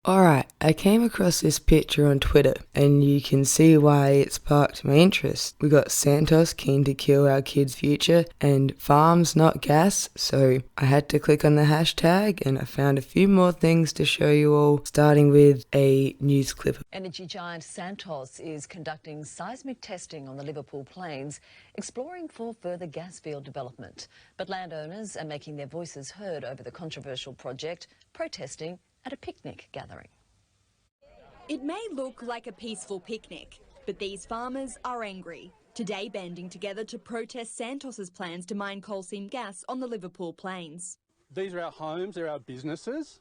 Alright, I came across this picture on Twitter and you can see why it sparked my interest. We got Santos keen to kill our kids' future and farms not gas, so I had to click on the hashtag and I found a few more things to show you all, starting with a news clip. Energy giant Santos is conducting seismic testing on the Liverpool plains, exploring for further gas field development. But landowners are making their voices heard over the controversial project, protesting at a picnic gathering. It may look like a peaceful picnic, but these farmers are angry, today banding together to protest Santos's plans to mine coal seam gas on the Liverpool plains. These are our homes, they're our businesses,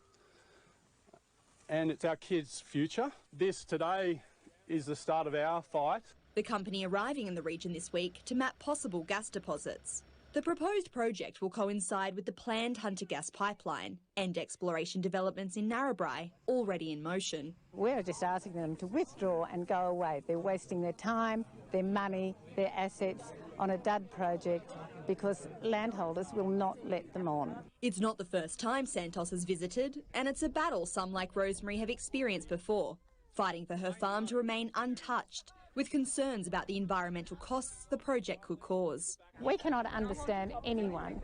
and it's our kids' future. This today is the start of our fight. The company arriving in the region this week to map possible gas deposits. The proposed project will coincide with the planned Hunter gas pipeline and exploration developments in Narrabri already in motion. We're just asking them to withdraw and go away. They're wasting their time, their money, their assets on a dud project because landholders will not let them on. It's not the first time Santos has visited, and it's a battle some like Rosemary have experienced before, fighting for her farm to remain untouched, with concerns about the environmental costs the project could cause. We cannot understand anyone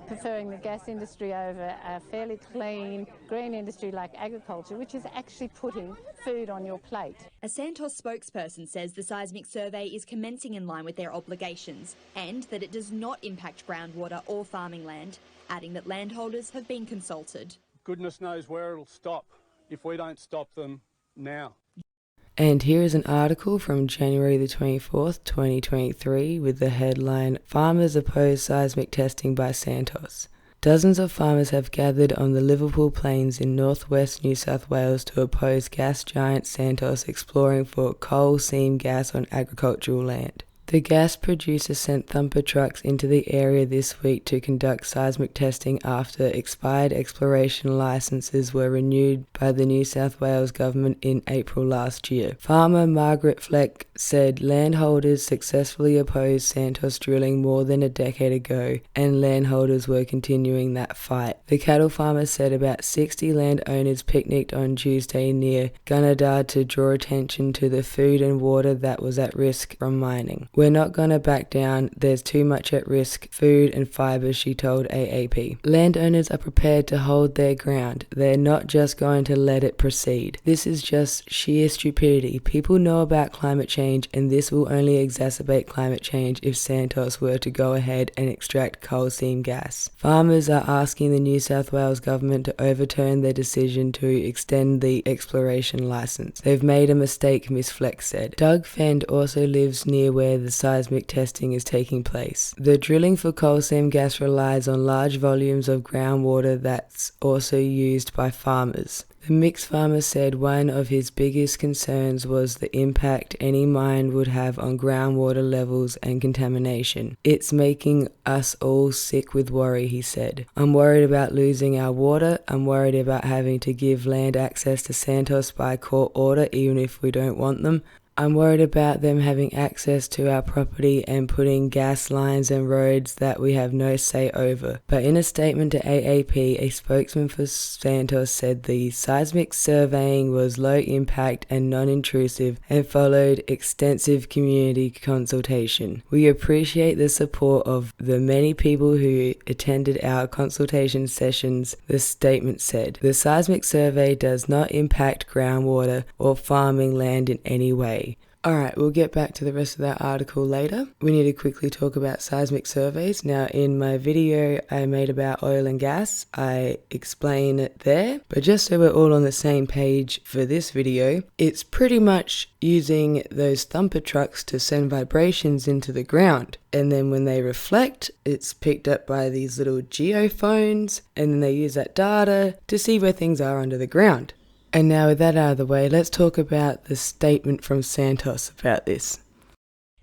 preferring the gas industry over a fairly clean, green industry like agriculture, which is actually putting food on your plate. A Santos spokesperson says the seismic survey is commencing in line with their obligations and that it does not impact groundwater or farming land, adding that landholders have been consulted. Goodness knows where it'll stop if we don't stop them now. And here is an article from January the 24th, 2023 with the headline, Farmers Oppose Seismic Testing by Santos. Dozens of farmers have gathered on the Liverpool plains in northwest New South Wales to oppose gas giant Santos exploring for coal seam gas on agricultural land. The gas producer sent thumper trucks into the area this week to conduct seismic testing after expired exploration licenses were renewed by the New South Wales government in April last year. Farmer Margaret Fleck said landholders successfully opposed Santos drilling more than a decade ago, and landholders were continuing that fight. The cattle farmer said about 60 landowners picnicked on Tuesday near Gunnedah to draw attention to the food and water that was at risk from mining. We're not gonna back down, there's too much at risk, food and fibre, she told AAP. Landowners are prepared to hold their ground. They're not just going to let it proceed. This is just sheer stupidity. People know about climate change, and this will only exacerbate climate change if Santos were to go ahead and extract coal seam gas. Farmers are asking the New South Wales government to overturn their decision to extend the exploration licence. They've made a mistake, Ms. Fleck said. Doug Fend also lives near where the seismic testing is taking place. The drilling for coal seam gas relies on large volumes of groundwater that's also used by farmers. The mixed farmer said one of his biggest concerns was the impact any mine would have on groundwater levels and contamination. It's making us all sick with worry, he said. I'm worried about losing our water. I'm worried about having to give land access to Santos by court order even if we don't want them. I'm worried about them having access to our property and putting gas lines and roads that we have no say over. But in a statement to AAP, a spokesman for Santos said the seismic surveying was low impact and non-intrusive and followed extensive community consultation. We appreciate the support of the many people who attended our consultation sessions, the statement said. The seismic survey does not impact groundwater or farming land in any way. Alright, we'll get back to the rest of that article later. We need to quickly talk about seismic surveys. Now, in my video I made about oil and gas, I explain it there. But just so we're all on the same page for this video, it's pretty much using those thumper trucks to send vibrations into the ground. And then when they reflect, it's picked up by these little geophones, and then they use that data to see where things are under the ground. And now with that out of the way, let's talk about the statement from Santos about this.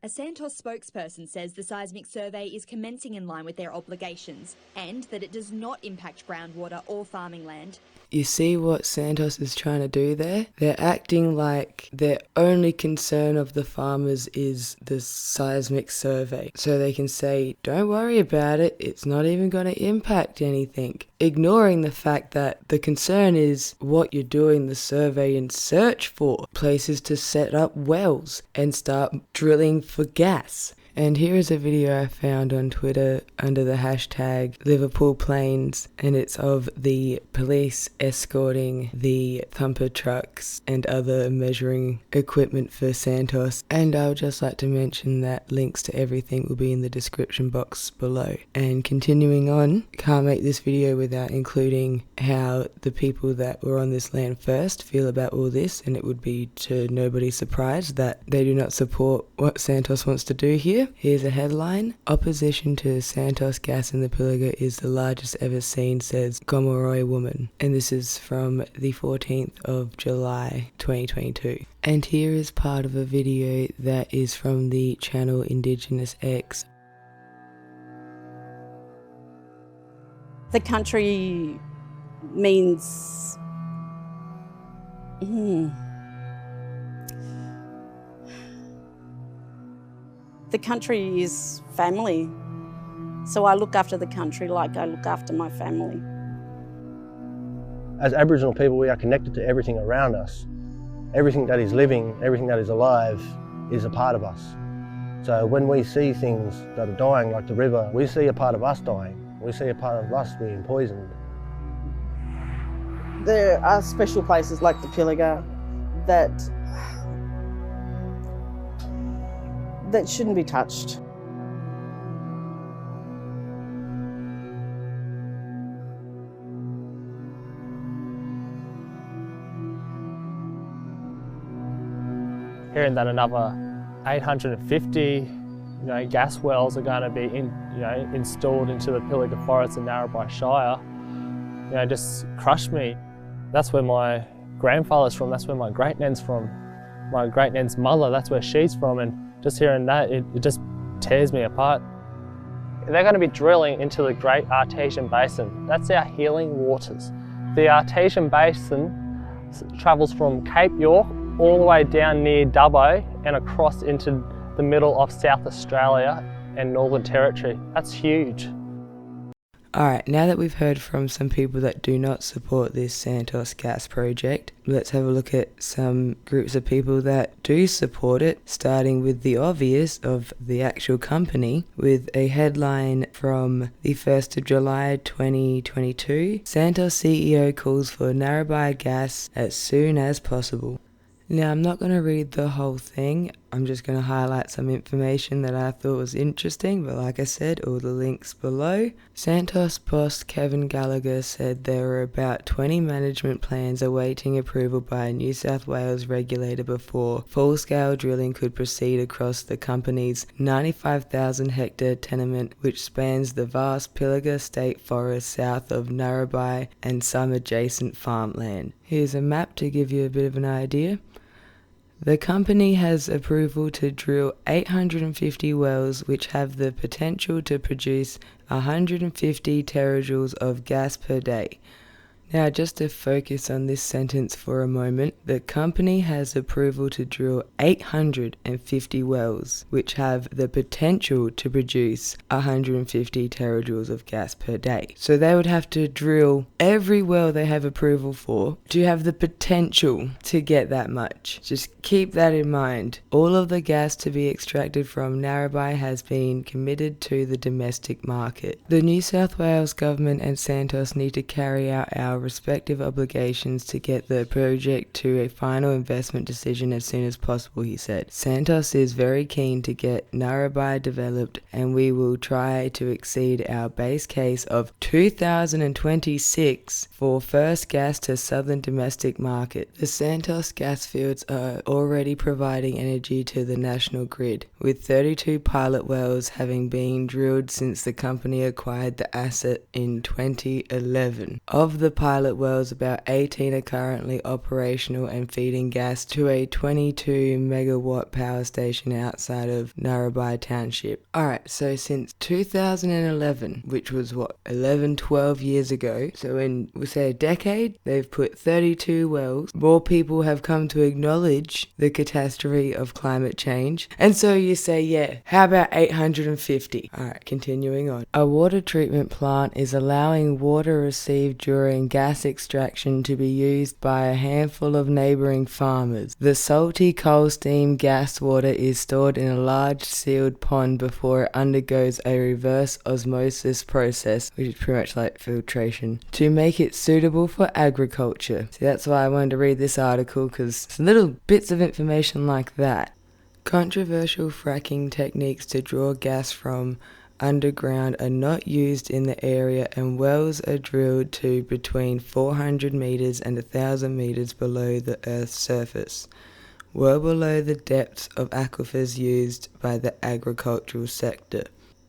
A Santos spokesperson says the seismic survey is commencing in line with their obligations and that it does not impact groundwater or farming land, You see what Santos is trying to do there? They're acting like their only concern of the farmers is the seismic survey. So they can say, don't worry about it, it's not even going to impact anything. Ignoring the fact that the concern is what you're doing the survey in search for. Places to set up wells and start drilling for gas. And here is a video I found on Twitter under the hashtag Liverpool Plains, and it's of the police escorting the thumper trucks and other measuring equipment for Santos. And I would just like to mention that links to everything will be in the description box below. And continuing on, can't make this video without including how the people that were on this land first feel about all this, and it would be to nobody's surprise that they do not support what Santos wants to do here. Here's a headline: Opposition to Santos gas in the Pilliga is the largest ever seen, says Gomeroi woman. And this is from the 14th of July 2022. And here is part of a video that is from the channel Indigenous X. The country means the country is family, so I look after the country like I look after my family. As Aboriginal people, we are connected to everything around us. Everything that is living, everything that is alive is a part of us. So when we see things that are dying, like the river, we see a part of us dying. We see a part of us being poisoned. There are special places like the Pilliga that shouldn't be touched. Hearing that another 850 gas wells are going to be installed into the Pilliga Forest in Narrabri Shire, just crushed me. That's where my grandfather's from, that's where my great-nan's from. My great-nan's mother, that's where she's from, and just hearing that, it just tears me apart. They're going to be drilling into the Great Artesian Basin. That's our healing waters. The Artesian Basin travels from Cape York all the way down near Dubbo and across into the middle of South Australia and Northern Territory. That's huge. Alright, now that we've heard from some people that do not support this Santos gas project, let's have a look at some groups of people that do support it, starting with the obvious of the actual company, with a headline from the 1st of July 2022. Santos CEO calls for Narrabri gas as soon as possible. Now, I'm not going to read the whole thing, I'm just going to highlight some information that I thought was interesting, but like I said, all the links below. Santos boss Kevin Gallagher said there were about 20 management plans awaiting approval by a New South Wales regulator before full-scale drilling could proceed across the company's 95,000 hectare tenement, which spans the vast Pilliga State Forest south of Narrabri and some adjacent farmland. Here's a map to give you a bit of an idea. The company has approval to drill 850 wells which have the potential to produce 150 terajoules of gas per day. Now, just to focus on this sentence for a moment, the company has approval to drill 850 wells, which have the potential to produce 150 terajoules of gas per day. So they would have to drill every well they have approval for to have the potential to get that much. Just keep that in mind. All of the gas to be extracted from Narrabri has been committed to the domestic market. The New South Wales government and Santos need to carry out our respective obligations to get the project to a final investment decision as soon as possible, he said. Santos is very keen to get Narrabri developed, and we will try to exceed our base case of 2026 for first gas to southern domestic market. The Santos gas fields are already providing energy to the national grid, with 32 pilot wells having been drilled since the company acquired the asset in 2011. Of the pilot wells, about 18 are currently operational and feeding gas to a 22 megawatt power station outside of Narrabri Township. Alright, so since 2011, which was 12 years ago, so in, we'll say a decade, they've put 32 wells. More people have come to acknowledge the catastrophe of climate change. And so you say, yeah, how about 850? Alright, continuing on. A water treatment plant is allowing water received during gas extraction to be used by a handful of neighbouring farmers. The salty coal steam gas water is stored in a large sealed pond before it undergoes a reverse osmosis process, which is pretty much like filtration, to make it suitable for agriculture. See, that's why I wanted to read this article, because it's little bits of information like that. Controversial fracking techniques to draw gas from underground are not used in the area, and wells are drilled to between 400 metres and 1,000 metres below the Earth's surface, well below the depths of aquifers used by the agricultural sector.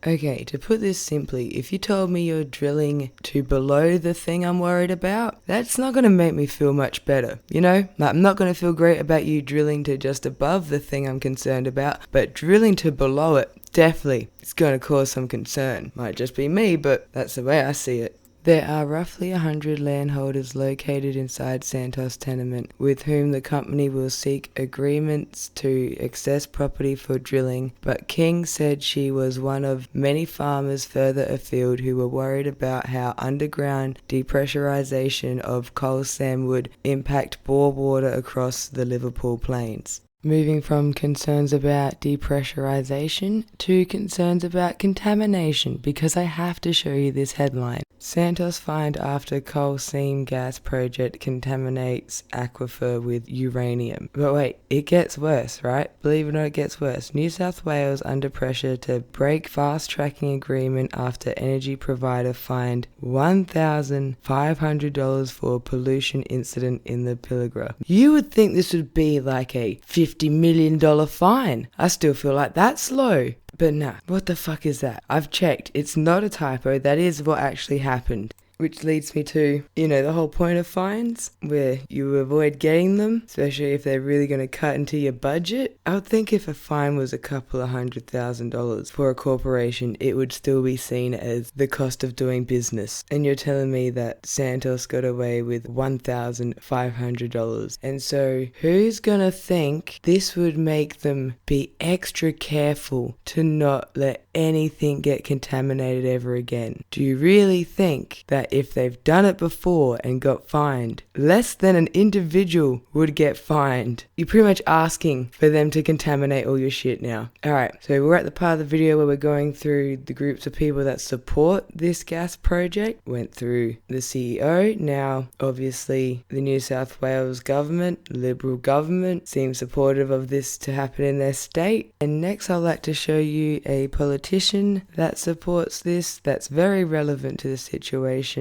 Okay, to put this simply, if you told me you're drilling to below the thing I'm worried about, that's not going to make me feel much better, you know? Like, I'm not going to feel great about you drilling to just above the thing I'm concerned about, but drilling to below it, definitely, it's going to cause some concern. Might just be me, but that's the way I see it. There are roughly 100 landholders located inside Santos tenement, with whom the company will seek agreements to access property for drilling, but King said she was one of many farmers further afield who were worried about how underground depressurization of coal seam would impact bore water across the Liverpool Plains. Moving from concerns about depressurization to concerns about contamination, because I have to show you this headline. Santos fined after coal seam gas project contaminates aquifer with uranium. But wait, it gets worse, right? Believe it or not, it gets worse. New South Wales under pressure to break fast tracking agreement after energy provider fined $1,500 for pollution incident in the Pilliga. You would think this would be like a $50 million fine. I still feel like that's low. But nah, what the fuck is that? I've checked. It's not a typo. That is what actually happened. Which leads me to, the whole point of fines, where you avoid getting them, especially if they're really going to cut into your budget. I would think if a fine was a couple of $100,000 for a corporation, it would still be seen as the cost of doing business. And you're telling me that Santos got away with $1,500. And so who's going to think this would make them be extra careful to not let anything get contaminated ever again? Do you really think that if they've done it before and got fined, less than an individual would get fined? You're pretty much asking for them to contaminate all your shit now. Alright, so we're at the part of the video where we're going through the groups of people that support this gas project. Went through the CEO. Now, obviously, the New South Wales government, Liberal government, seems supportive of this to happen in their state. And next I'd like to show you a politician that supports this, that's very relevant to the situation.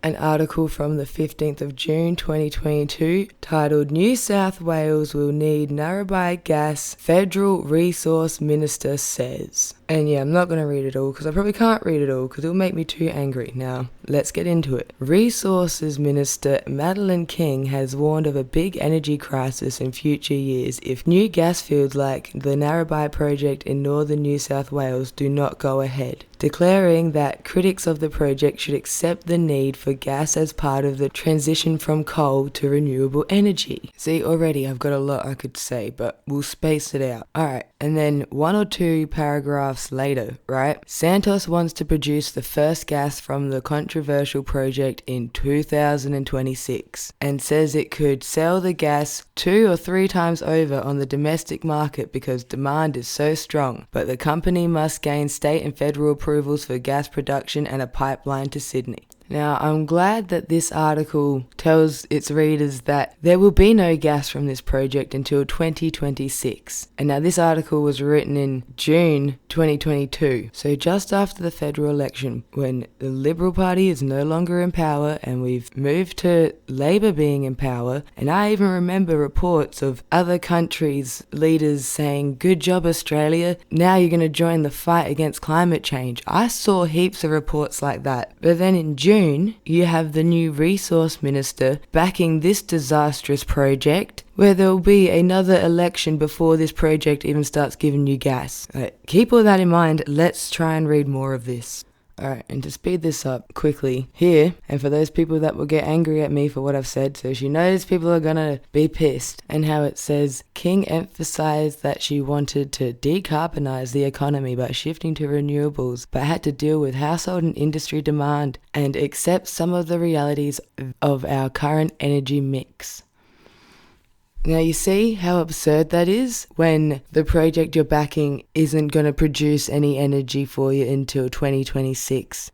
An article from the 15th of June 2022 titled "New South Wales will need Narrabri gas, Federal Resource Minister says." And yeah, I'm not going to read it all because I probably can't read it all because it'll make me too angry. Now, let's get into it. Resources Minister Madeleine King has warned of a big energy crisis in future years if new gas fields like the Narrabri project in northern New South Wales do not go ahead, declaring that critics of the project should accept the need for gas as part of the transition from coal to renewable energy. See, already I've got a lot I could say, but we'll space it out. Alright, and then one or two paragraphs later, right? Santos wants to produce the first gas from the controversial project in 2026 and says it could sell the gas 2 or 3 times over on the domestic market because demand is so strong, but the company must gain state and federal approvals for gas production and a pipeline to Sydney. Now, I'm glad that this article tells its readers that there will be no gas from this project until 2026. And now this article was written in June 2022, so just after the federal election, when the Liberal Party is no longer in power and we've moved to Labor being in power. And I even remember reports of other countries' leaders saying, "Good job, Australia, now you're going to join the fight against climate change." I saw heaps of reports like that. But then in June June, you have the new resource minister backing this disastrous project, where there will be another election before this project even starts giving you gas. Keep all that in mind. Let's try and read more of this. Alright, and to speed this up quickly, here, and for those people that will get angry at me for what I've said, so she knows people are gonna be pissed, and how it says, King emphasized that she wanted to decarbonize the economy by shifting to renewables, but had to deal with household and industry demand, and accept some of the realities of our current energy mix. Now you see how absurd that is when the project you're backing isn't going to produce any energy for you until 2026.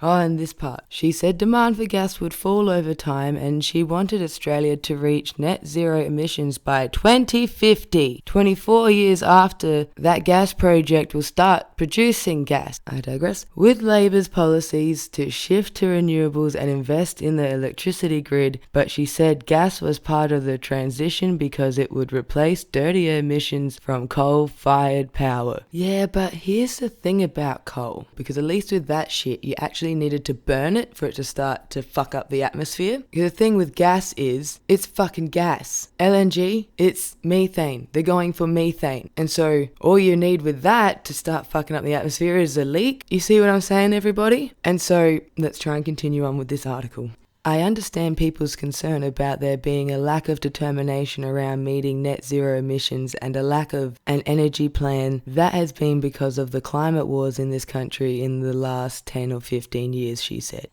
And this part. She said demand for gas would fall over time and she wanted Australia to reach net zero emissions by 2050. 24 years after that gas project will start producing gas. I digress. With Labor's policies to shift to renewables and invest in the electricity grid, but she said gas was part of the transition because it would replace dirtier emissions from coal-fired power. Yeah, but here's the thing about coal, because at least with that shit, you actually needed to burn it for it to start to fuck up the atmosphere. The thing with gas is, it's fucking gas. LNG, it's methane. They're going for methane. And so, all you need with that to start fucking up the atmosphere is a leak. You see what I'm saying, everybody? And so, let's try and continue on with this article. I understand people's concern about there being a lack of determination around meeting net zero emissions and a lack of an energy plan. That has been because of the climate wars in this country in the last 10 or 15 years, she said.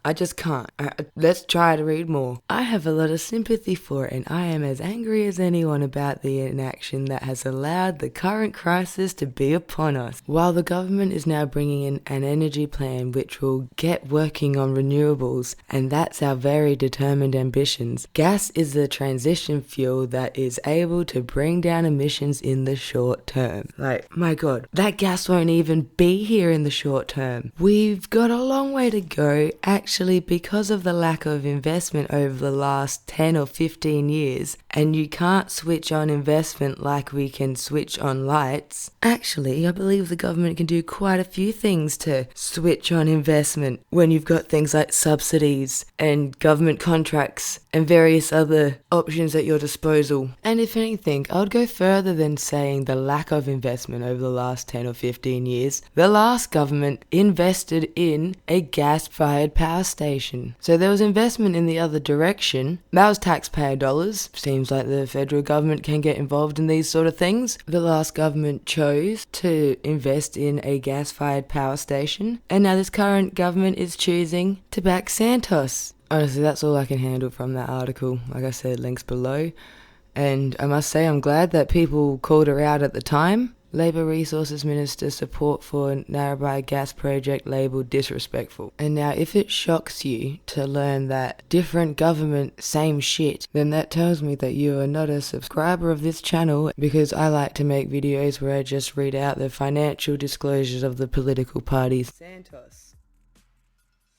I just can't. Let's try to read more. I have a lot of sympathy for it and I am as angry as anyone about the inaction that has allowed the current crisis to be upon us. While the government is now bringing in an energy plan which will get working on renewables, and that's our very determined ambitions, gas is the transition fuel that is able to bring down emissions in the short term. My God, that gas won't even be here in the short term. We've got a long way to go. Actually, because of the lack of investment over the last 10 or 15 years, and you can't switch on investment like we can switch on lights. Actually, I believe the government can do quite a few things to switch on investment when you've got things like subsidies and government contracts and various other options at your disposal. And if anything, I would go further than saying the lack of investment over the last 10 or 15 years. The last government invested in a gas-fired power station. So there was investment in the other direction. That was taxpayer dollars. Seems like the federal government can get involved in these sort of things. The last government chose to invest in a gas-fired power station, and now this current government is choosing to back Santos. Honestly, that's all I can handle from that article. Like I said, links below. And I must say I'm glad that people called her out at the time. Labour Resources Minister support for Narrabri gas project labelled disrespectful. And now if it shocks you to learn that different government, same shit, then that tells me that you are not a subscriber of this channel, because I like to make videos where I just read out the financial disclosures of the political parties. Santos,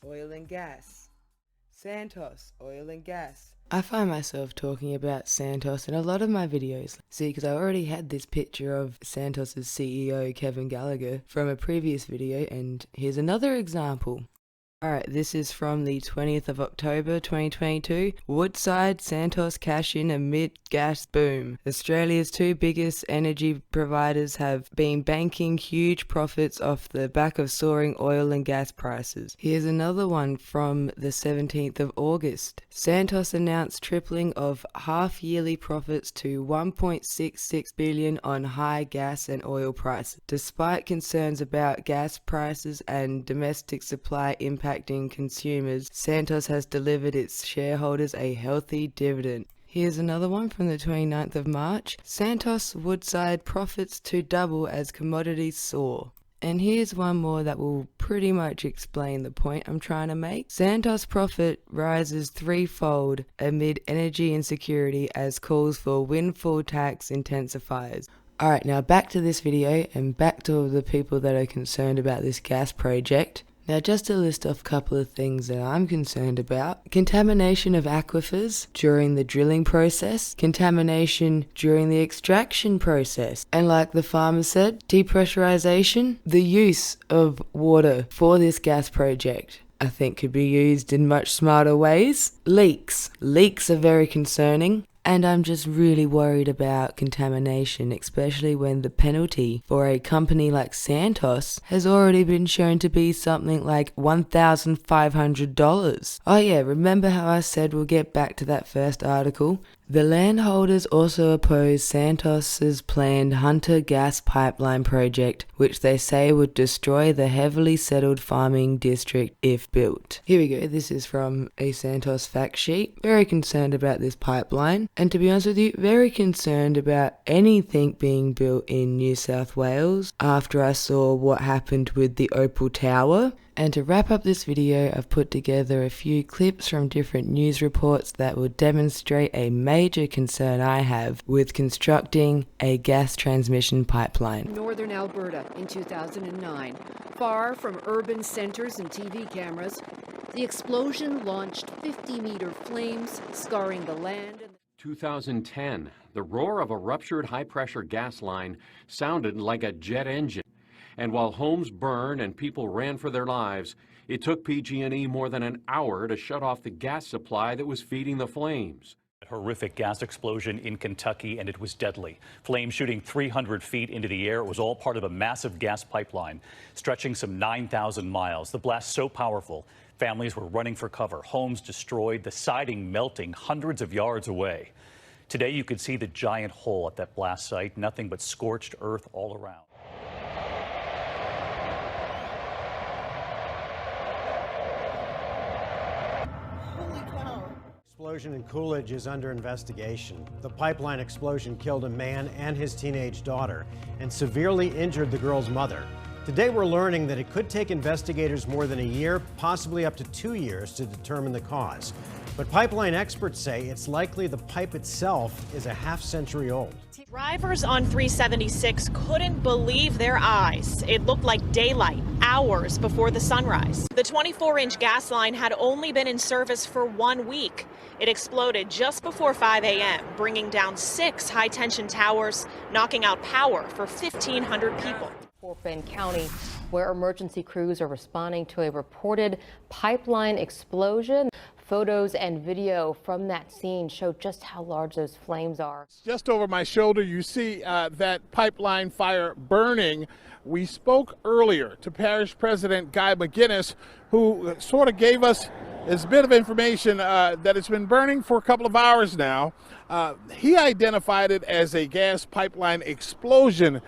oil and gas. Santos, oil and gas. I find myself talking about Santos in a lot of my videos. See, because I already had this picture of Santos' CEO, Kevin Gallagher, from a previous video, and here's another example. Alright, this is from the 20th of October 2022. Woodside, Santos cash in amid gas boom. Australia's two biggest energy providers have been banking huge profits off the back of soaring oil and gas prices. Here's another one from the 17th of August. Santos announced tripling of half-yearly profits to $1.66 billion on high gas and oil prices, despite concerns about gas prices and domestic supply impacting consumers. Santos has delivered its shareholders a healthy dividend. Here's another one from the 29th of March. Santos Woodside profits to double as commodities soar. And here's one more that will pretty much explain the point I'm trying to make. Santos profit rises threefold amid energy insecurity as calls for windfall tax intensifies. Alright, now back to this video and back to all the people that are concerned about this gas project. Now, just to list off a couple of things that I'm concerned about. Contamination of aquifers during the drilling process. Contamination during the extraction process. And like the farmer said, depressurization. The use of water for this gas project. I think could be used in much smarter ways. Leaks. Leaks are very concerning. And I'm just really worried about contamination, especially when the penalty for a company like Santos has already been shown to be something like $1,500. Oh yeah, remember how I said we'll get back to that first article? The landholders also oppose Santos's planned Hunter gas pipeline project, which they say would destroy the heavily settled farming district if built. Here we go, this is from a Santos fact sheet. Very concerned about this pipeline, and to be honest with you, very concerned about anything being built in New South Wales after I saw what happened with the Opal Tower. And to wrap up this video, I've put together a few clips from different news reports that will demonstrate a major concern I have with constructing a gas transmission pipeline. Northern Alberta in 2009. Far from urban centers and TV cameras, the explosion launched 50-meter flames, scarring the land. 2010, the roar of a ruptured high-pressure gas line sounded like a jet engine. And while homes burned and people ran for their lives, it took PG&E more than an hour to shut off the gas supply that was feeding the flames. A horrific gas explosion in Kentucky, and it was deadly. Flames shooting 300 feet into the air. It was all part of a massive gas pipeline stretching some 9,000 miles. The blast so powerful, families were running for cover, homes destroyed, the siding melting hundreds of yards away. Today you could see the giant hole at that blast site, nothing but scorched earth all around. Explosion in Coolidge is under investigation. The pipeline explosion killed a man and his teenage daughter and severely injured the girl's mother. Today we're learning that it could take investigators more than a year, possibly up to 2 years, to determine the cause. But pipeline experts say it's likely the pipe itself is a half-century old. Drivers on 376 couldn't believe their eyes. It looked like daylight, hours before the sunrise. The 24-inch gas line had only been in service for 1 week. It exploded just before 5 a.m., bringing down 6 high-tension towers, knocking out power for 1,500 people. Fort Bend County, where emergency crews are responding to a reported pipeline explosion. Photos and video from that scene show just how large those flames are. Just over my shoulder, you see that pipeline fire burning. We spoke earlier to Parish President Guy McGuinness, who sort of gave us this bit of information that it's been burning for a couple of hours now. He identified it as a gas pipeline explosion.